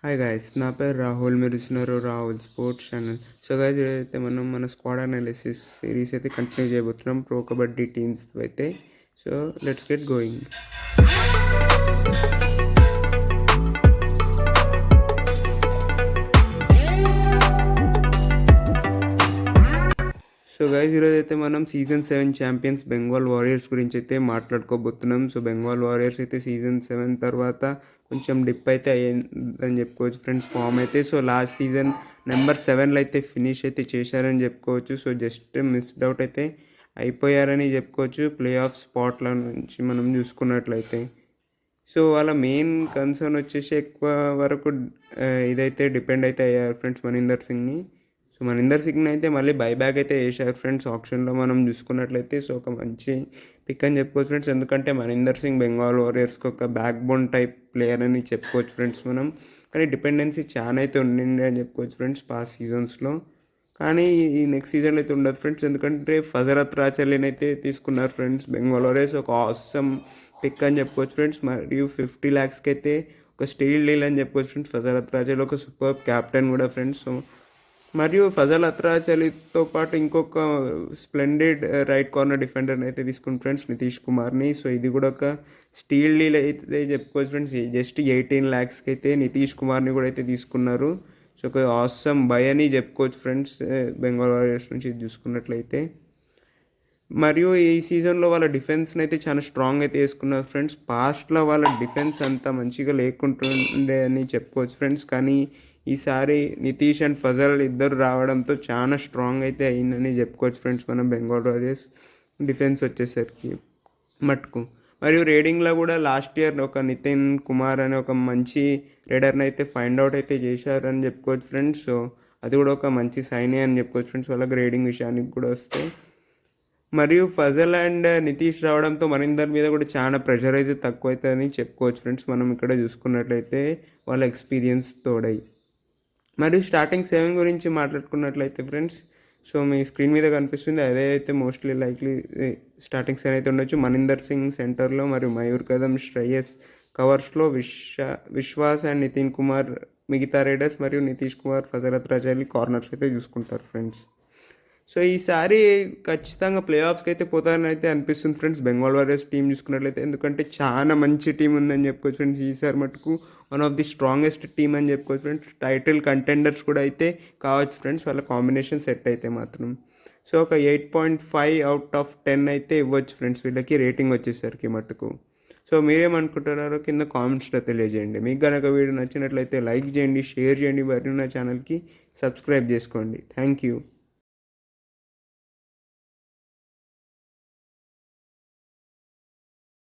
Hi guys, నా పేరు రాహుల్. మీరు ఇస్తున్నారు Rahul sports channel. So guys, అయితే మనం మన స్క్వాడ్ అనాలిసిస్ సిరీస్ అయితే కంటిన్యూ చేయబోతున్నాం ప్రో కబడ్డీ టీమ్స్ అయితే. So let's get going. So guys, ఈరోజు అయితే మనం సీజన్ 7 ఛాంపియన్స్ బెంగాల్ వారియర్స్ గురించి అయితే మాట్లాడుకోబోతున్నాం. సో బెంగాల్ వారియర్స్ అయితే సీజన్ 7 తర్వాత కొంచెం డిప్ అయితే అయ్యిందని చెప్పుకోవచ్చు ఫ్రెండ్స్, ఫామ్ అయితే. సో లాస్ట్ సీజన్ నెంబర్ 7లో అయితే ఫినిష్ అయితే చేశారని చెప్పుకోవచ్చు. సో జస్ట్ మిస్డ్ అవుట్ అయితే అయిపోయారని చెప్పుకోవచ్చు ప్లే ఆఫ్ స్పాట్ల నుంచి మనం చూసుకున్నట్లయితే. సో వాళ్ళ మెయిన్ కన్సర్న్ వచ్చేసి ఎక్కువ వరకు ఇదైతే డిపెండ్ అయితే అయ్యారు ఫ్రెండ్స్ మనీందర్ సింగ్ని. సో మనీందర్ సింగ్ని అయితే మళ్ళీ బైబ్యాక్ అయితే చేశారు ఫ్రెండ్స్ ఆప్షన్లో మనం చూసుకున్నట్లయితే. సో ఒక మంచి పిక్ అని చెప్పుకోవచ్చు ఫ్రెండ్స్, ఎందుకంటే మనీందర్ సింగ్ బెంగాల్ వారియర్స్కి ఒక బ్యాక్ బోన్ టైప్ ప్లేయర్ అని చెప్పుకోవచ్చు ఫ్రెండ్స్ మనం. కానీ డిపెండెన్సీ చాలా అయితే ఉండింది అని చెప్పుకోవచ్చు ఫ్రెండ్స్ పాస్ట్ సీజన్స్లో. కానీ ఈ నెక్స్ట్ సీజన్లో అయితే ఉండదు ఫ్రెండ్స్, ఎందుకంటే ఫజరత్ రాచలిని అయితే తీసుకున్నారు ఫ్రెండ్స్ బెంగాల్ వారియర్స్. ఒక ఆసమ్ పిక్ అని చెప్పుకోవచ్చు ఫ్రెండ్స్. మరియు 50 lakhsకి అయితే ఒక స్టీల్ డీల్ అని చెప్పుకోవచ్చు ఫ్రెండ్స్. ఫజరత్ రాచలి ఒక సూపర్ క్యాప్టెన్ కూడా ఫ్రెండ్స్. సో మరియు ఫజల్ అత్రాచలితో పాటు ఇంకొక స్ప్లెండెడ్ రైట్ కార్నర్ డిఫెండర్ని అయితే తీసుకుని ఫ్రెండ్స్, నితీష్ కుమార్ని. సో ఇది కూడా ఒక స్టీల్ డీల్ అయితే చెప్పుకోవచ్చు ఫ్రెండ్స్. జస్ట్ 18 lakhsకి అయితే నితీష్ కుమార్ని కూడా అయితే తీసుకున్నారు. సో ఒక ఆసమ్ బై అని చెప్పుకోవచ్చు ఫ్రెండ్స్ బెంగాల్ వారియర్స్ నుంచి చూసుకున్నట్లయితే. మరియు ఈ సీజన్లో వాళ్ళ డిఫెన్స్ని అయితే చాలా స్ట్రాంగ్ అయితే వేసుకున్నారు ఫ్రెండ్స్. పాస్ట్లో వాళ్ళ డిఫెన్స్ అంత మంచిగా లేకుంటుండే అని చెప్పుకోవచ్చు ఫ్రెండ్స్. కానీ ఈసారి నితీష్ అండ్ ఫజల్ ఇద్దరు రావడంతో చాలా స్ట్రాంగ్ అయితే అయిందని చెప్పుకోవచ్చు ఫ్రెండ్స్ మనం బెంగాల్ వారియర్స్ డిఫెన్స్ వచ్చేసరికి మటుకు. మరియు రేడింగ్లో కూడా లాస్ట్ ఇయర్ ఒక నితిన్ కుమార్ అనే ఒక మంచి రైడర్ని అయితే ఫైండ్ అవుట్ అయితే చేశారని చెప్పుకోవచ్చు ఫ్రెండ్స్. సో అది కూడా ఒక మంచి సైనే అని చెప్పుకోవచ్చు ఫ్రెండ్స్ వాళ్ళకి రేడింగ్ విషయానికి కూడా వస్తే. మరియు ఫజల్ అండ్ నితీష్ రావడంతో మనీందర్ మీద కూడా చాలా ప్రెషర్ అయితే తక్కువ అవుతుందని చెప్పుకోవచ్చు ఫ్రెండ్స్ మనం ఇక్కడ చూసుకున్నట్లయితే వాళ్ళ ఎక్స్పీరియన్స్ తోడై. మరియు స్టార్టింగ్ 7 గురించి మాట్లాడుకున్నట్లయితే ఫ్రెండ్స్, సో మీ స్క్రీన్ మీద కనిపిస్తుంది అదే అయితే మోస్ట్లీ లైక్లీ స్టార్టింగ్ 7 అయితే ఉండొచ్చు. మనీందర్ సింగ్ సెంటర్లో, మరియు మయూర్ కదమ్, శ్రేయస్ కవర్స్లో, విశ్వాస్ అండ్ నితిన్ కుమార్ మిగతా రైడర్స్, మరియు నితీష్ కుమార్, ఫజరత్ రాజాలి కార్నర్స్ అయితే చూసుకుంటారు ఫ్రెండ్స్. సో ఈసారి ఖచ్చితంగా ప్లే ఆఫ్స్కి అయితే పోతారని అయితే అనిపిస్తుంది ఫ్రెండ్స్ బెంగాల్ వారియర్స్ టీం చూసుకున్నట్లయితే, ఎందుకంటే చాలా మంచి టీం ఉందని చెప్పుకోవచ్చు ఫ్రెండ్స్. ఈసారి మటుకు one of the strongest team అని చెప్పుకోవచ్చు ఫ్రెండ్స్. టైటిల్ కంటెండర్స్ కూడా అయితే కావచ్చు ఫ్రెండ్స్ వాళ్ళ కాంబినేషన్ సెట్ అయితే మాత్రం. సో ఒక 8.5 out of 10 అయితే ఇవ్వచ్చు ఫ్రెండ్స్ వీళ్ళకి రేటింగ్ వచ్చేసరికి మటుకు. సో మీరేమనుకుంటున్నారో కింద కామెంట్స్లో తెలియజేయండి. మీకు కనుక వీడియో నచ్చినట్లయితే లైక్ చేయండి, షేర్ చేయండి, మరియు నా ఛానల్కి సబ్స్క్రైబ్ చేసుకోండి. Thank you.